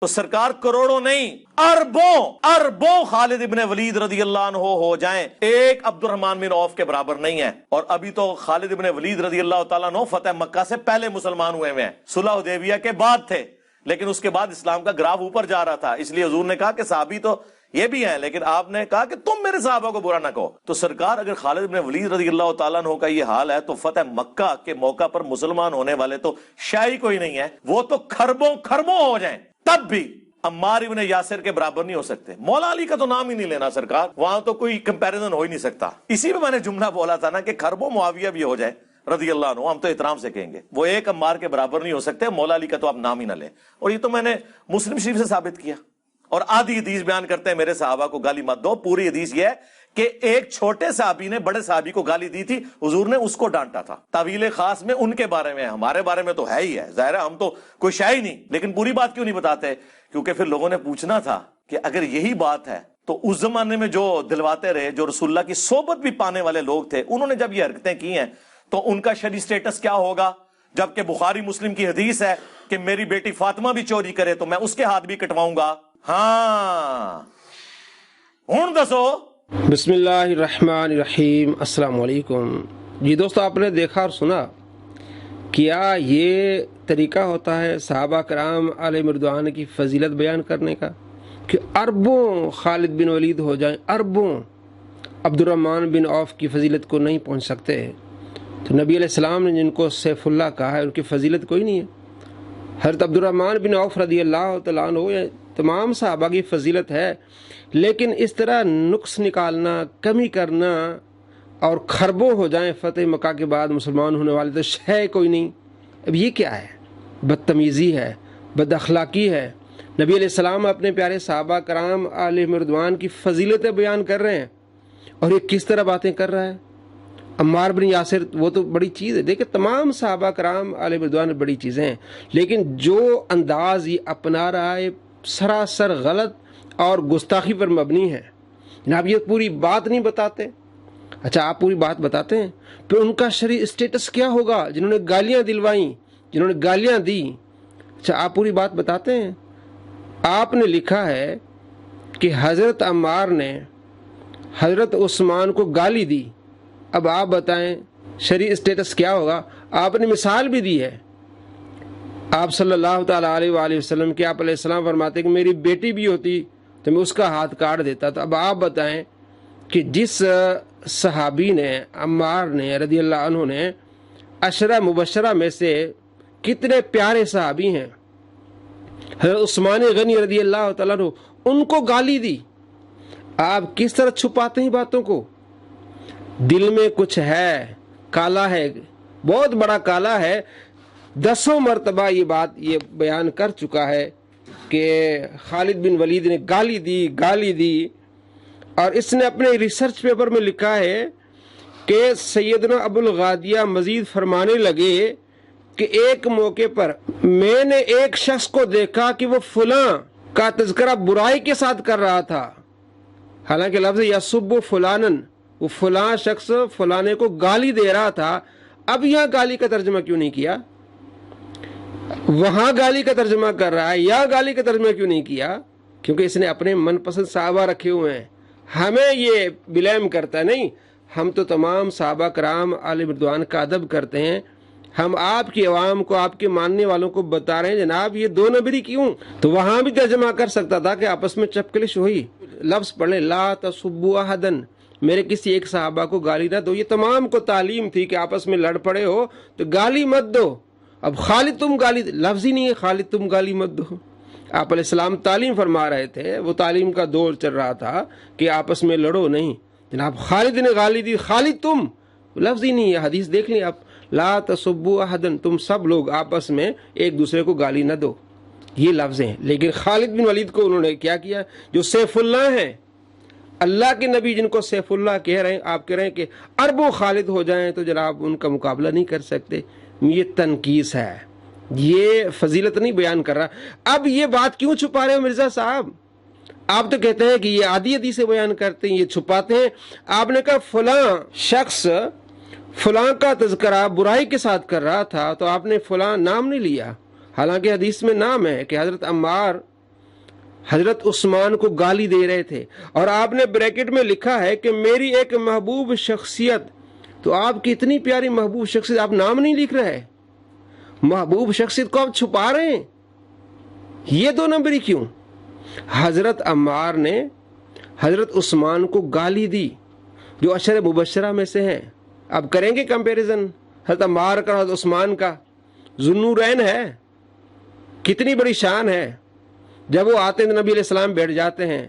تو سرکار کروڑوں نہیں اربوں خالد ابن ولید رضی اللہ عنہ ہو جائیں، ایک عبد الرحمن بن عوف کے برابر نہیں ہے۔ اور ابھی تو خالد ابن ولید رضی اللہ تعالیٰ عنہ فتح مکہ سے پہلے مسلمان ہوئے ہیں، صلح حدیبیہ کے بعد تھے، لیکن اس کے بعد اسلام کا گراف اوپر جا رہا تھا، اس لیے حضور نے کہا کہ صحابی تو یہ بھی ہیں، لیکن آپ نے کہا کہ تم میرے صحابہ کو برا نہ کہو۔ تو سرکار اگر خالد بن ولید رضی اللہ تعالیٰ عنہ کا یہ حال ہے تو فتح مکہ کے موقع پر مسلمان ہونے والے تو شاہی کوئی نہیں ہے، وہ تو کھربوں ہو جائیں تب بھی عمار ابن یاسر کے برابر نہیں ہو سکتے۔ مولا علی کا تو نام ہی نہیں لینا سرکار، وہاں تو کوئی کمپیریزن ہو ہی نہیں سکتا۔ اسی میں نے جملہ بولا تھا نا کہ کھربوں معاویہ بھی ہو جائے رضی اللہ عنہ، ہم تو احترام سے کہیں گے، وہ ایک عمار کے برابر نہیں ہو سکتے، مولا علی کا تو آپ نام ہی نہ لیں۔ اور یہ تو میں نے مسلم شریف سے ثابت کیا۔ اور آدھی حدیث بیان کرتے ہیں میرے صحابہ کو گالی مت دو، پوری حدیث یہ ہے کہ ایک چھوٹے صحابی نے بڑے صحابی کو گالی دی تھی، حضور نے اس کو ڈانٹا تھا۔ تعویل خاص میں ان کے بارے میں، ہمارے بارے میں تو ہے ہی ہے، ظاہر ہے ہم تو کوئی شے ہی نہیں، لیکن پوری بات کیوں نہیں بتاتے؟ کیونکہ پھر لوگوں نے پوچھنا تھا کہ اگر یہی بات ہے تو اس زمانے میں جو دلواتے رہے، جو رسول اللہ کی صحبت بھی پانے والے لوگ تھے، انہوں نے جب یہ حرکتیں کی ہیں تو ان کا شرعی سٹیٹس کیا ہوگا؟ جبکہ بخاری مسلم کی حدیث ہے کہ میری بیٹی فاطمہ بھی چوری کرے تو میں اس کے ہاتھ بھی کٹواؤں گا۔ ہاں ہوں دسو۔ بسم اللہ الرحمن الرحیم۔ السلام علیکم جی دوستو، آپ نے دیکھا اور سنا، کیا یہ طریقہ ہوتا ہے صحابہ کرام علیہ رضوان کی فضیلت بیان کرنے کا کہ اربوں خالد بن ولید ہو جائیں، اربوں عبد الرحمن بن عوف کی فضیلت کو نہیں پہنچ سکتے؟ تو نبی علیہ السلام نے جن کو سیف اللہ کہا ہے ان کی فضیلت کوئی نہیں ہے۔ حضرت عبد الرحمن بن عوف رضی اللہ تعالیٰ عنہ تمام صحابہ کی فضیلت ہے، لیکن اس طرح نقص نکالنا، کمی کرنا اور کھربوں ہو جائیں فتح مکہ کے بعد مسلمان ہونے والے، تو شے کوئی نہیں۔ اب یہ کیا ہے؟ بدتمیزی ہے، بد اخلاقی ہے۔ نبی علیہ السلام اپنے پیارے صحابہ کرام علیہ رضوان کی فضیلتیں بیان کر رہے ہیں، اور یہ کس طرح باتیں کر رہا ہے؟ عمار بن یاسر وہ تو بڑی چیز ہے، دیکھیں تمام صحابہ کرام علیہ رضوان بڑی چیزیں ہیں، لیکن جو انداز یہ اپنا رہا ہے سراسر غلط اور گستاخی پر مبنی ہے۔ جناب یہ پوری بات نہیں بتاتے۔ اچھا آپ پوری بات بتاتے ہیں، پھر ان کا شرعی اسٹیٹس کیا ہوگا؟ جنہوں نے گالیاں دلوائیں، جنہوں نے گالیاں دی، اچھا آپ پوری بات بتاتے ہیں؟ آپ نے لکھا ہے کہ حضرت عمار نے حضرت عثمان کو گالی دی، اب آپ بتائیں شرعی اسٹیٹس کیا ہوگا؟ آپ نے مثال بھی دی ہے، آپ صلی اللہ تعالیٰ علیہ وآلہ وسلم کے آپ علیہ السلام فرماتے کہ میری بیٹی بھی ہوتی تو میں اس کا ہاتھ کاٹ دیتا۔ تو اب آپ بتائیں کہ جس صحابی نے، عمار نے رضی اللہ عنہ نے، عشرہ مبشرہ میں سے کتنے پیارے صحابی ہیں، حضرت عثمان غنی رضی اللہ تعالیٰ عنہ، ان کو گالی دی۔ آپ کس طرح چھپاتے ہیں باتوں کو؟ دل میں کچھ ہے، کالا ہے، بہت بڑا کالا ہے۔ 10 مرتبہ یہ بات یہ بیان کر چکا ہے کہ خالد بن ولید نے گالی دی، اور اس نے اپنے ریسرچ پیپر میں لکھا ہے کہ سیدنا ابو الغادیہ مزید فرمانے لگے کہ ایک موقع پر میں نے ایک شخص کو دیکھا کہ وہ فلاں کا تذکرہ برائی کے ساتھ کر رہا تھا، حالانکہ لفظ یسب فلانن، وہ فلاں شخص فلانے کو گالی دے رہا تھا۔ اب یہاں گالی کا ترجمہ کیوں نہیں کیا؟ وہاں گالی کا ترجمہ کر رہا ہے، یا گالی کا ترجمہ کیوں نہیں کیا؟ کیونکہ اس نے اپنے من پسند صحابہ رکھے ہوئے ہیں، ہمیں یہ بلیم کرتا ہے نہیں، ہم تو تمام صحابہ کرام علیہ رضوان کا ادب کرتے ہیں۔ ہم آپ کی عوام کو، آپ کے ماننے والوں کو بتا رہے ہیں جناب یہ دو نبری کیوں؟ تو وہاں بھی ترجمہ کر سکتا تھا کہ آپس میں چپکلش ہوئی، لفظ پڑھ لیں لا تسبوا احدن، میرے کسی ایک صحابہ کو گالی نہ دو۔ یہ تمام کو تعلیم تھی کہ آپس میں لڑ پڑے ہو تو گالی مت دو۔ اب خالد تم گالی، لفظ ہی نہیں ہے خالد تم گالی مت دو۔ آپ علیہ السلام تعلیم فرما رہے تھے، وہ تعلیم کا دور چل رہا تھا کہ آپس میں لڑو نہیں، جناب خالد نے گالی دی، خالد تم، لفظ ہی نہیں ہے۔ حدیث دیکھ لیں آپ، لا تسبوا احدن، تم سب لوگ آپس میں ایک دوسرے کو گالی نہ دو، یہ لفظ ہیں۔ لیکن خالد بن ولید کو انہوں نے کیا کیا؟ جو سیف اللہ ہیں، اللہ کے نبی جن کو سیف اللہ کہہ رہے ہیں، آپ کہہ رہے ہیں کہ اربوں خالد ہو جائیں تو جناب ان کا مقابلہ نہیں کر سکتے۔ یہ تنقیص ہے، یہ فضیلت نہیں بیان کر رہا۔ اب یہ بات کیوں چھپا رہے ہو مرزا صاحب؟ آپ تو کہتے ہیں کہ یہ آدھی حدیثیں بیان کرتے ہیں، یہ چھپاتے ہیں۔ آپ نے کہا فلاں شخص فلاں کا تذکرہ برائی کے ساتھ کر رہا تھا، تو آپ نے فلاں نام نہیں لیا، حالانکہ حدیث میں نام ہے کہ حضرت عمار حضرت عثمان کو گالی دے رہے تھے، اور آپ نے بریکٹ میں لکھا ہے کہ میری ایک محبوب شخصیت. تو آپ کی اتنی پیاری محبوب شخصیت، آپ نام نہیں لکھ رہے، محبوب شخصیت کو آپ چھپا رہے ہیں. یہ دو نمبری کیوں؟ حضرت عمار نے حضرت عثمان کو گالی دی جو عشر مبشرہ میں سے ہیں. اب کریں گے کمپیریزن حضرت عمار کا حضرت عثمان کا. ذوالنورین ہے، کتنی بڑی شان ہے. جب وہ آتے ہیں نبی علیہ السلام بیٹھ جاتے ہیں،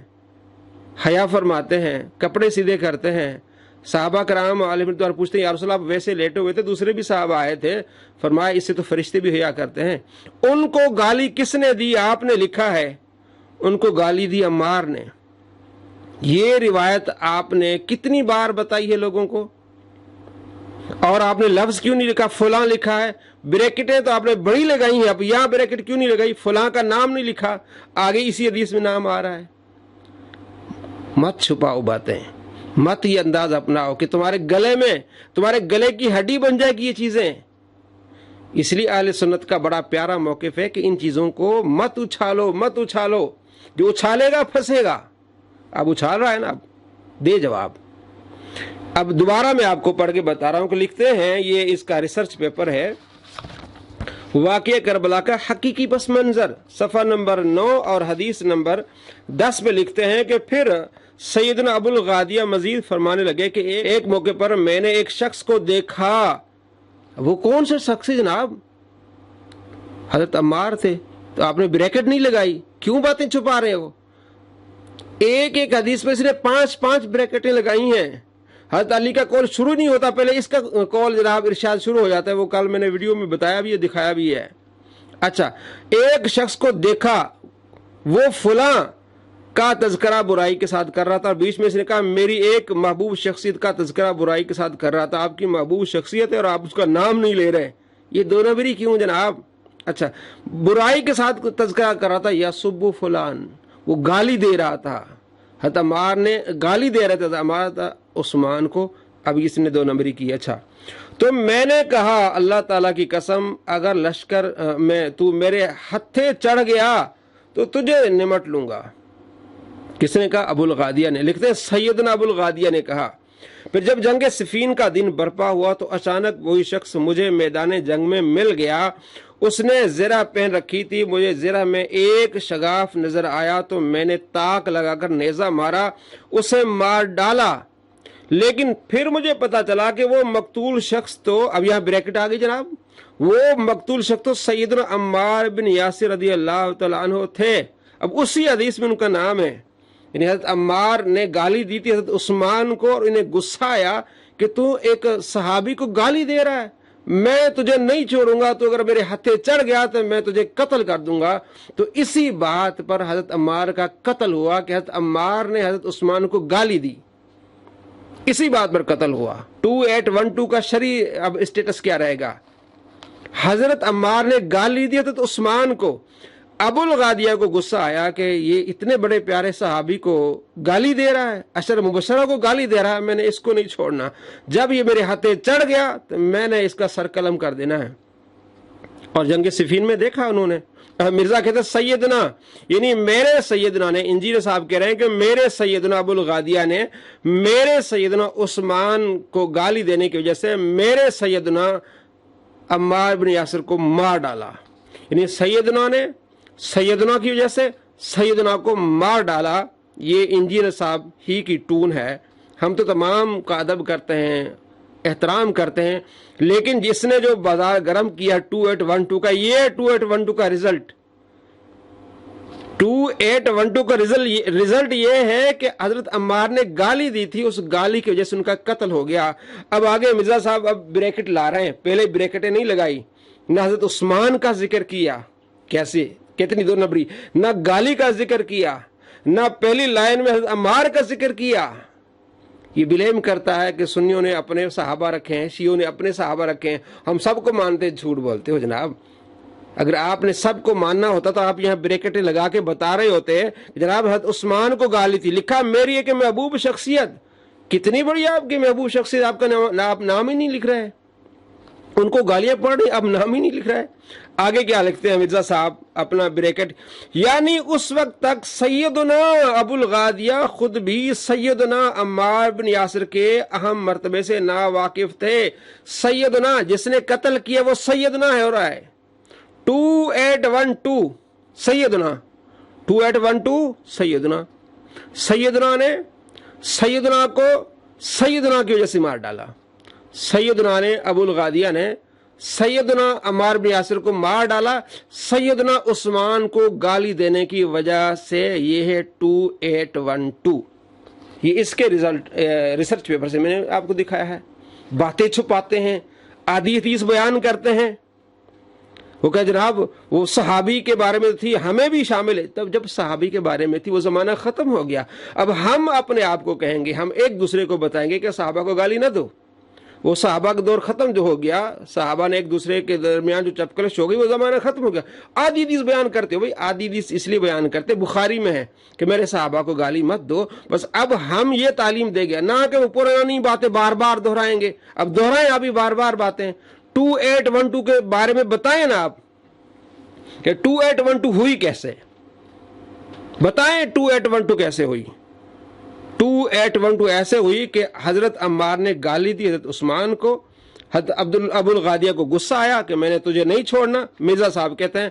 حیا فرماتے ہیں، کپڑے سیدھے کرتے ہیں. صحابہ کرام علیہ رضوان پوچھتے ہیں یا رسول اللہ آپ ویسے لیٹے ہوئے تھے، دوسرے بھی صحابہ آئے تھے، فرمایا اس سے تو فرشتے بھی حیا کرتے ہیں. ان کو گالی کس نے دی؟ آپ نے لکھا ہے ان کو گالی دی عمار نے. یہ روایت آپ نے کتنی بار بتائی ہے لوگوں کو، اور آپ نے لفظ کیوں نہیں لکھا؟ فلاں لکھا ہے. بریکٹیں تو آپ نے بڑی لگائی ہیں، اب یہاں بریکٹ کیوں نہیں لگائی؟ فلاں کا نام نہیں لکھا، آگے اسی حدیث میں نام آ رہا ہے. مت چھپاؤ باتیں، مت یہ انداز اپناؤ کہ تمہارے گلے میں، تمہارے گلے کی ہڈی بن جائے گی یہ چیزیں. اس لیے اہل سنت کا بڑا پیارا موقف ہے کہ ان چیزوں کو مت اچھالو، مت اچھالو. جو اچھالے گا پھنسے گا. اب اچھال رہا ہے نا، اب دے جواب. اب دوبارہ میں آپ کو پڑھ کے بتا رہا ہوں کہ لکھتے ہیں، یہ اس کا ریسرچ پیپر ہے، واقعہ کربلا کا حقیقی پس منظر، صفحہ نمبر 9 اور حدیث نمبر 10 پہ لکھتے ہیں کہ پھر سیدنا ابو الغادیہ مزید فرمانے لگے کہ ایک موقع پر میں نے ایک شخص کو دیکھا. وہ کون سے شخص ہے جناب؟ حضرت عمار تھے. تو آپ نے بریکٹ نہیں لگائی، کیوں باتیں چھپا رہے ہو؟ ایک ایک حدیث میں صرف 5 بریکٹیں لگائی ہیں. حضرت علی کا قول شروع نہیں ہوتا، پہلے اس کا قول جناب ارشاد شروع ہو جاتا ہے. وہ کل میں نے ویڈیو میں بتایا بھی ہے، دکھایا بھی ہے. اچھا، ایک شخص کو دیکھا وہ فلاں کا تذکرہ برائی کے ساتھ کر رہا تھا، اور بیچ میں اس نے کہا میری ایک محبوب شخصیت کا تذکرہ برائی کے ساتھ کر رہا تھا. آپ کی محبوب شخصیت ہے اور آپ اس کا نام نہیں لے رہے، یہ دو نمبری کیوں جناب؟ اچھا، برائی کے ساتھ تذکرہ کر رہا تھا، یا سبو فلان، وہ گالی دے رہا تھا. حضرت عمار نے گالی دے رہا تھا عمار عثمان کو. اب اس نے دو نمبری کی. اچھا، تو میں نے کہا اللہ تعالیٰ کی قسم اگر لشکر میں تو میرے ہتھے چڑھ گیا تو تجھے نمٹ لوں گا. کس نے کہا؟ ابو الغادیہ نے. لکھتے ہیں سیدنا ابو الغادیہ نے کہا پھر جب جنگ صفین کا دن برپا ہوا تو اچانک وہی شخص مجھے میدان جنگ میں مل گیا. اس نے زرہ پہن رکھی تھی، مجھے زرہ میں ایک شگاف نظر آیا تو میں نے تاک لگا کر نیزہ مارا، اسے مار ڈالا. لیکن پھر مجھے پتا چلا کہ وہ مقتول شخص تو، اب یہاں بریکٹ آ گئی جناب، وہ مقتول شخص تو سیدنا عمار بن یاسر رضی اللہ تعالیٰ عنہ تھے. اب اسی حدیث میں ان کا نام ہے. یعنی حضرت عمار نے گالی دی تھی حضرت عثمان کو، اور انہیں غصہ آیا کہ تو ایک صحابی کو گالی دے رہا ہے، میں تجھے نہیں چھوڑوں گا، تو اگر میرے ہتھے چڑھ گیا تو میں تجھے قتل کر دوں گا. تو اسی بات پر حضرت عمار کا قتل ہوا کہ حضرت عمار نے حضرت عثمان کو گالی دی. اسی بات پر قتل ہوا. 2812 کا شرعی اب اسٹیٹس کیا رہے گا؟ حضرت عمار نے گالی دی حضرت عثمان کو. ابو الغادیہ کو غصہ آیا کہ یہ اتنے بڑے پیارے صحابی کو گالی دے رہا ہے، عشر مبشرہ کو گالی دے رہا ہے، میں نے اس کو نہیں چھوڑنا. جب یہ میرے ہاتھے چڑھ گیا تو میں نے اس کا سر قلم کر دینا ہے. اور جنگ صفین میں دیکھا انہوں نے، مرزا کہتے سیدنا، یعنی میرے سیدنا نے، انجینئر صاحب کہہ رہے ہیں کہ میرے سیدنا ابو الغادیہ نے میرے سیدنا عثمان کو گالی دینے کی وجہ سے میرے سیدنا عمار بن یاسر کو مار ڈالا. یعنی سیدنا نے سیدنا کی وجہ سے سیدنا کو مار ڈالا. یہ انجینئر صاحب ہی کی ٹون ہے. ہم تو تمام کا ادب کرتے ہیں، احترام کرتے ہیں، لیکن جس نے جو بازار گرم کیا 2812 کا، یہ 2812 کا رزلٹ 2812 کا رزلٹ یہ ہے کہ حضرت عمار نے گالی دی تھی، اس گالی کی وجہ سے ان کا قتل ہو گیا. اب آگے مرزا صاحب اب بریکٹ لا رہے ہیں، پہلے بریکٹیں نہیں لگائی، نہ حضرت عثمان کا ذکر کیا، کیسے کتنی دو نمبری، نہ گالی کا ذکر کیا، نہ پہلی لائن میں حضرت عمار کا ذکر کیا. یہ بلیم کرتا ہے کہ سنیوں نے اپنے صحابہ رکھے ہیں، شیعوں نے اپنے صحابہ رکھے ہیں، ہم سب کو مانتے، جھوٹ بولتے ہو جناب. اگر آپ نے سب کو ماننا ہوتا تو آپ یہاں بریکٹیں لگا کے بتا رہے ہوتے جناب حضرت عثمان کو گالی تھی، لکھا میری ایک محبوب شخصیت. کتنی بڑی آپ کی محبوب شخصیت، آپ کا نام ہی نہیں لکھ رہے. ان کو گالیاں پڑ رہی، اب نام ہی نہیں لکھ رہا ہے۔ آگے کیا لکھتے ہیں مرزا صاحب اپنا بریکٹ، یعنی اس وقت تک سیدنا ابو الغادیہ خود بھی سیدنا عمار بن یاسر کے اہم مرتبے سے نا واقف تھے۔ سیدنا جس نے قتل کیا وہ سیدنا ہے ہو رہا ہے 2812 سیدنا 2812 سیدنا، سیدنا نے سیدنا کو سیدنا کی وجہ سے مار ڈالا، سیدنا نے ابو الغادیہ نے سیدنا عمار بن یاسر کو مار ڈالا، سیدنا عثمان کو گالی دینے کی وجہ سے۔ یہ ہے 2812، یہ اس کے ریسرچ پیپر سے میں نے آپ کو دکھایا ہے۔ باتیں چھپاتے ہیں، آدھی حدیث بیان کرتے ہیں، وہ کہ جناب وہ صحابی کے بارے میں تھی، ہمیں بھی شامل ہے۔ تب جب صحابی کے بارے میں تھی وہ زمانہ ختم ہو گیا، اب ہم اپنے آپ کو کہیں گے، ہم ایک دوسرے کو بتائیں گے کہ صحابہ کو گالی نہ دو۔ وہ صحابہ کا دور ختم جو ہو گیا، صحابہ نے ایک دوسرے کے درمیان جو چپکلش ہو گئی وہ زمانہ ختم ہو گیا۔ آدھی حدیث بیان کرتے ہو بھائی، آدھی حدیث اس لیے بیان کرتے، بخاری میں ہے کہ میرے صحابہ کو گالی مت دو، بس اب ہم یہ تعلیم دے گئے، نہ کہ وہ پرانی باتیں بار بار دہرائیں گے۔ اب دہرائیں ابھی بار بار باتیں، 2812 کے بارے میں بتائیں نا آپ کہ 2812 ہوئی کیسے، بتائیں 2812 کیسے ہوئی۔ 2812 ایسے ہوئی کہ حضرت عمار نے گالی دی حضرت عثمان کو، حضرت ابو الغادیہ کو غصہ آیا کہ میں نے تجھے نہیں چھوڑنا، مرزا صاحب کہتے ہیں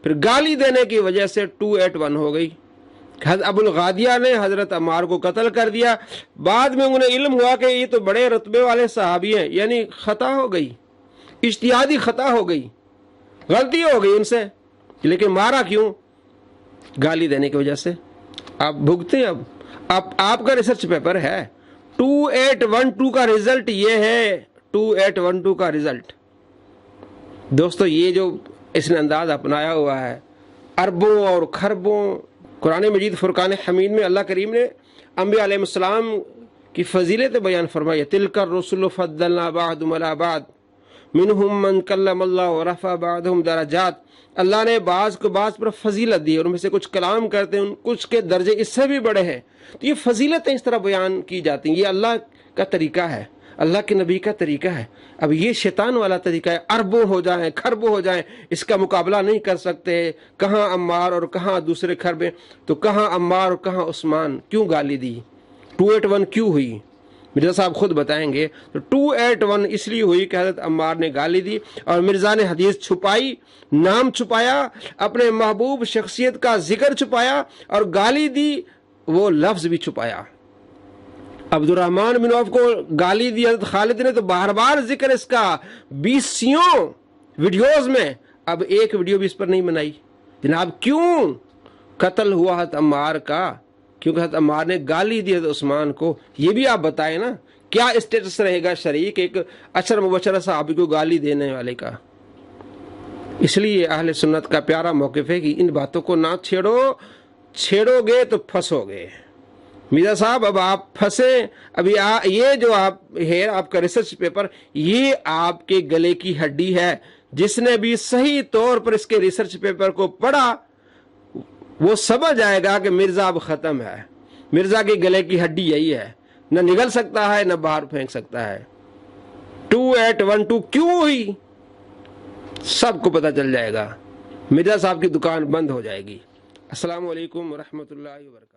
پھر گالی دینے کی وجہ سے 281 ہو گئی۔ حضرت ابو الغادیہ نے حضرت عمار کو قتل کر دیا، بعد میں انہیں علم ہوا کہ یہ تو بڑے رتبے والے صحابی ہیں، یعنی خطا ہو گئی، اجتہادی خطا ہو گئی، غلطی ہو گئی ان سے، لیکن مارا کیوں؟ گالی دینے کی وجہ سے۔ آپ بھگتے اب آپ کا ریسرچ پیپر ہے 2812 کا رزلٹ، یہ ہے 2812 کا رزلٹ۔ دوستو یہ جو اس نے انداز اپنایا ہوا ہے، اربوں اور خربوں، قرآن مجید فرقان حمید میں اللہ کریم نے انبیاء علیہ السلام کی فضیلت بیان فرمائی، تلک الرسل فضلنا بعضهم علی بعض منہم من کلم اللہ ورفع بعضهم درجات۔ اللہ نے بعض کو بعض پر فضیلت دی، اور ان میں سے کچھ کلام کرتے ہیں، کچھ کے درجے اس سے بھی بڑے ہیں۔ تو یہ فضیلتیں اس طرح بیان کی جاتی ہیں، یہ اللہ کا طریقہ ہے، اللہ کے نبی کا طریقہ ہے۔ اب یہ شیطان والا طریقہ ہے، اربوں ہو جائیں، خربوں ہو جائیں، اس کا مقابلہ نہیں کر سکتے، کہاں عمار اور کہاں دوسرے خربیں، تو کہاں عمار اور کہاں عثمان، کیوں گالی دی؟ 281 کیوں ہوئی؟ مرزا صاحب خود بتائیں گے۔ تو 281 اس لیے ہوئی کہ حضرت عمار نے گالی دی، اور مرزا نے حدیث چھپائی، نام چھپایا، اپنے محبوب شخصیت کا ذکر چھپایا، اور گالی دی وہ لفظ بھی چھپایا۔ عبد الرحمن بن عوف کو گالی دی حضرت خالد نے، تو بار بار ذکر اس کا 20 ویڈیوز میں، اب ایک ویڈیو بھی اس پر نہیں بنائی۔ جناب کیوں قتل ہوا حضرت عمار کا؟ کیونکہ حضرت عمار نے گالی دی حضرت عثمان کو۔ یہ بھی آپ بتائیں نا، کیا اسٹیٹس رہے گا شریک ایک اشر مبشرہ صحابی کو گالی دینے والے کا؟ اس لیے اہل سنت کا پیارا موقف ہے کہ ان باتوں کو نہ چھیڑو گے تو پھنسو گے۔ مرزا صاحب اب آپ پھنسے، ابھی یہ جو آپ ہے آپ کا ریسرچ پیپر، یہ آپ کے گلے کی ہڈی ہے۔ جس نے بھی صحیح طور پر اس کے ریسرچ پیپر کو پڑھا وہ سمجھ آئے گا کہ مرزا اب ختم ہے، مرزا کے گلے کی ہڈی یہی ہے، نہ نگل سکتا ہے نہ باہر پھینک سکتا ہے۔ 2812 کیوں ہوئی سب کو پتہ چل جائے گا، مرزا صاحب کی دکان بند ہو جائے گی۔ السلام علیکم ورحمۃ اللہ وبرکاتہ۔